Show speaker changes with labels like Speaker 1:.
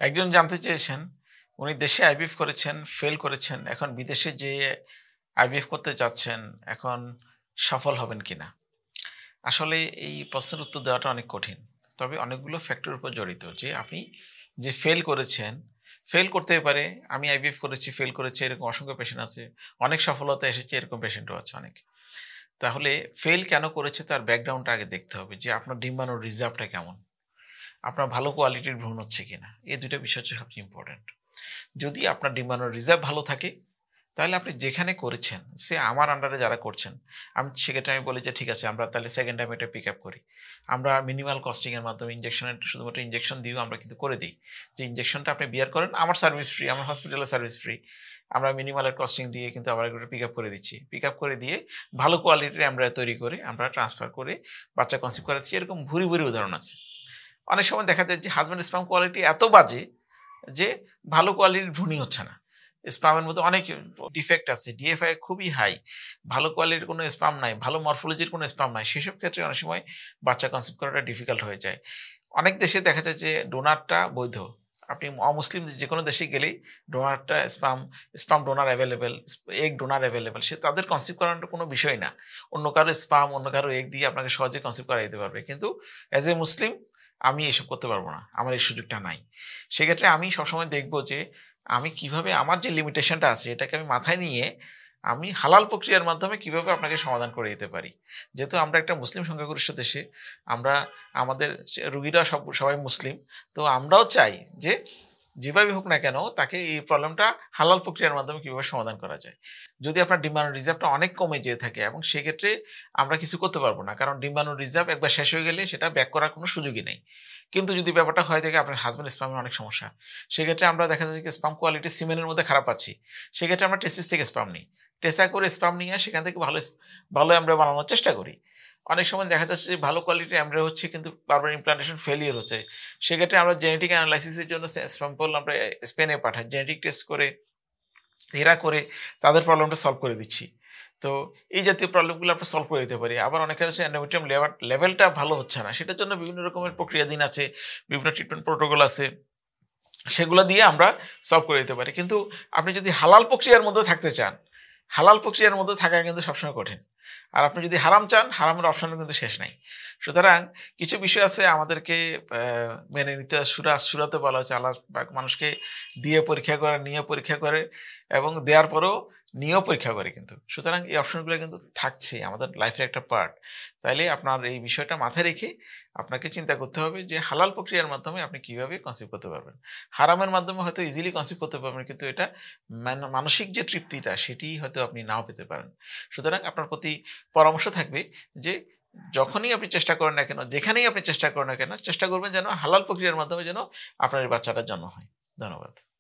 Speaker 1: একজন জানতে চেয়েছেন, উনি দেশে আইভিএফ করেছেন, ফেল করেছেন। এখন বিদেশে যেয়ে আইভিএফ করতে চাচ্ছেন, এখন সফল হবেন কিনা? আসলে এই প্রশ্নের উত্তর দেওয়াটা অনেক কঠিন। তবে অনেকগুলো ফ্যাক্টরের উপর জড়িত যে আপনি যে ফেল করেছেন, ফেল করতেই পারে। আমি আইভিএফ করেছি, ফেল করেছি এরকম অসংখ্য পেশেন্ট আছে। অনেক সফলতা এসেছে এরকম পেশেন্টও আছে অনেক। তাহলে ফেল কেন করেছে তার ব্যাকগ্রাউন্ডটা আগে দেখতে হবে যে আপনার ডিম্বাণুর রিজার্ভটা কেমন? আপনার ভালো কোয়ালিটির ভ্রূণ হচ্ছে কিনা? এই ২ টা বিষয় হচ্ছে সবচেয়ে ইম্পোর্টেন্ট। যদি আপনার ডিম্বাণুর রিজার্ভ ভালো থাকে, তাহলে আপনি যেখানে করেছেন, আমার আন্ডারে যারা করছেন, সেক্ষেত্রে আমি বলি যে ঠিক আছে আমরা তাহলে সেকেন্ড টাইম এটা পিক আপ করি। আমরা মিনিমাল কস্টিং এর মাধ্যমে শুধুমাত্র ইনজেকশন দিয়েও আমরা কিন্তু করে দিই। যে ইনজেকশনটা আপনি বিয়ার করেন, আমার সার্ভিস ফ্রি, আমার হসপিটালের সার্ভিস ফ্রি। আমরা মিনিমালের কস্টিং দিয়ে কিন্তু আবার এগুলো পিক আপ করে দিচ্ছি। পিক আপ করে দিয়ে ভালো কোয়ালিটির এমব্রায়ো তৈরি করে আমরা ট্রান্সফার করে বাচ্চা কনসিভ করাচ্ছি। এরকম ভুরি উদাহরণ আছে। অনেক সময় দেখা যায় যে হাসব্যান্ড স্পার্ম কোয়ালিটি এত বাজে যে ভালো কোয়ালিটির ভ্রূণই হচ্ছে না। স্পার্মের মধ্যে অনেক ডিফেক্ট আছে। ডিএফআই খুবই হাই। ভালো কোয়ালিটির কোনো স্পার্ম নাই, ভালো মরফোলজির কোনো স্পার্ম নাই। সেসব ক্ষেত্রে অনেক সময় বাচ্চা কনসিভ করাটা ডিফিকাল্ট হয়ে যায়। অনেক দেশে দেখা যায় যে ডোনারটা বৈধ। আপনি অমুসলিম যেকোনো দেশে গেলেই ডোনারটা sperm donor available, egg donor available. তাদের কনসিভ করানোর কোনো বিষয় না। অন্য কারো স্পার্ম, অন্য কারো এগ দিয়ে আপনাকে সহজে কনসিভ করাই দিতে পারবে। কিন্তু অ্যাজ এ মুসলিম আমি এসব করতে পারবো না। আমার এই সুযোগটা নাই। সেক্ষেত্রে আমি সবসময় দেখব যে আমি কিভাবে আমার যে লিমিটেশনটা আছে এটাকে আমি মাথায় নিয়ে আমি হালাল প্রক্রিয়ার মাধ্যমে কিভাবে আপনাকে সমাধান করে দিতে পারি। যেহেতু আমরা একটা মুসলিম সংখ্যাগরিষ্ঠ দেশে, আমরা আমাদের রুগীরা সবাই মুসলিম। তো আমরাও চাই যে যেভাবে হোক না কেন তাকে এই প্রবলেমটা হালাল প্রক্রিয়ার মাধ্যমে কিভাবে সমাধান করা যায়। যদি আপনার ডিম্বাণুর রিজার্ভটা অনেক কমে যেয়ে থাকে এবং সেক্ষেত্রে আমরা কিছু করতে পারবো না। কারণ ডিম্বাণুর রিজার্ভ একবার শেষ হয়ে গেলে সেটা ব্যাক করার কোনো সুযোগই নেই। কিন্তু যদি ব্যাপারটা হয় থাকে আপনার হাসব্যান্ড স্পার্মের অনেক সমস্যা। সেক্ষেত্রে আমরা দেখা যায় যে স্পার্ম কোয়ালিটি সিমেনের মধ্যে খারাপ পাচ্ছি। সেক্ষেত্রে আমরা টেসিস থেকে স্পার্ম নিই। টেসা করে স্পার্ম নিয়ে সেখান থেকে ভালো এমব্রায়ো বানানোর চেষ্টা করি। অনেক সময় দেখা যাচ্ছে যে ভালো কোয়ালিটির এমব্রায়ো হচ্ছে কিন্তু বারবার ইমপ্লান্টেশন ফেলিওর হচ্ছে। সেক্ষেত্রে আমরা জেনেটিক অ্যানালাইসিসের জন্য স্যাম্পল আমরা স্পেনে পাঠাই। জেনেটিক টেস্ট করে এরা করে তাদের প্রবলেমটা সলভ করে দিচ্ছি। তো এই জাতীয় প্রবলেমগুলো আমরা সলভ করে দিতে পারি। আবার অনেকের আছে এন্ডোমেট্রিয়াম লেভেলটা ভালো হচ্ছে না। সেটার জন্য বিভিন্ন রকমের প্রক্রিয়াধীন আছে, বিভিন্ন ট্রিটমেন্ট প্রোটোকল আছে। সেগুলো দিয়ে আমরা সলভ করে দিতে পারি। কিন্তু আপনি যদি হালাল প্রক্রিয়ার মধ্যে থাকতে চান, হালাল প্রক্রিয়ার মধ্যে থাকা কিন্তু সবসময় কঠিন। আর আপনি যদি হারাম চান, হারামের অপশনও কিন্তু শেষ নাই। সুতরাং কিছু বিষয় আছে আমাদেরকে মেনে নিতে সূরাতে বলা হয়েছে আল্লাহ পাক মানুষকে দিয়ে পরীক্ষা করে, নিয়ে পরীক্ষা করে এবং দেওয়ার পরেও নিয়েও পরীক্ষা করে কিন্তু। সুতরাং এই অপশনগুলো কিন্তু থাকছে আমাদের লাইফের একটা পার্ট। তাইলে আপনার এই বিষয়টা মাথায় রেখে আপনাকে চিন্তা করতে হবে যে হালাল প্রক্রিয়ার মাধ্যমে আপনি কিভাবে কনসিভ করতে পারবেন। হারামের মাধ্যমে হয়তো ইজিলি কনসিভ করতে পারবেন কিন্তু এটা মানসিক যে তৃপ্তিটা সেটিই হয়তো আপনি নাও পেতে পারেন। সুতরাং আপনার প্রতি পরামর্শ থাকবে যে যখনই আপনি চেষ্টা করেন না কেন, যেখানেই আপনি চেষ্টা করেন না কেন, চেষ্টা করবেন যেন হালাল প্রক্রিয়ার মাধ্যমে যেন আপনার এই বাচ্চাটার জন্ম হয়। ধন্যবাদ।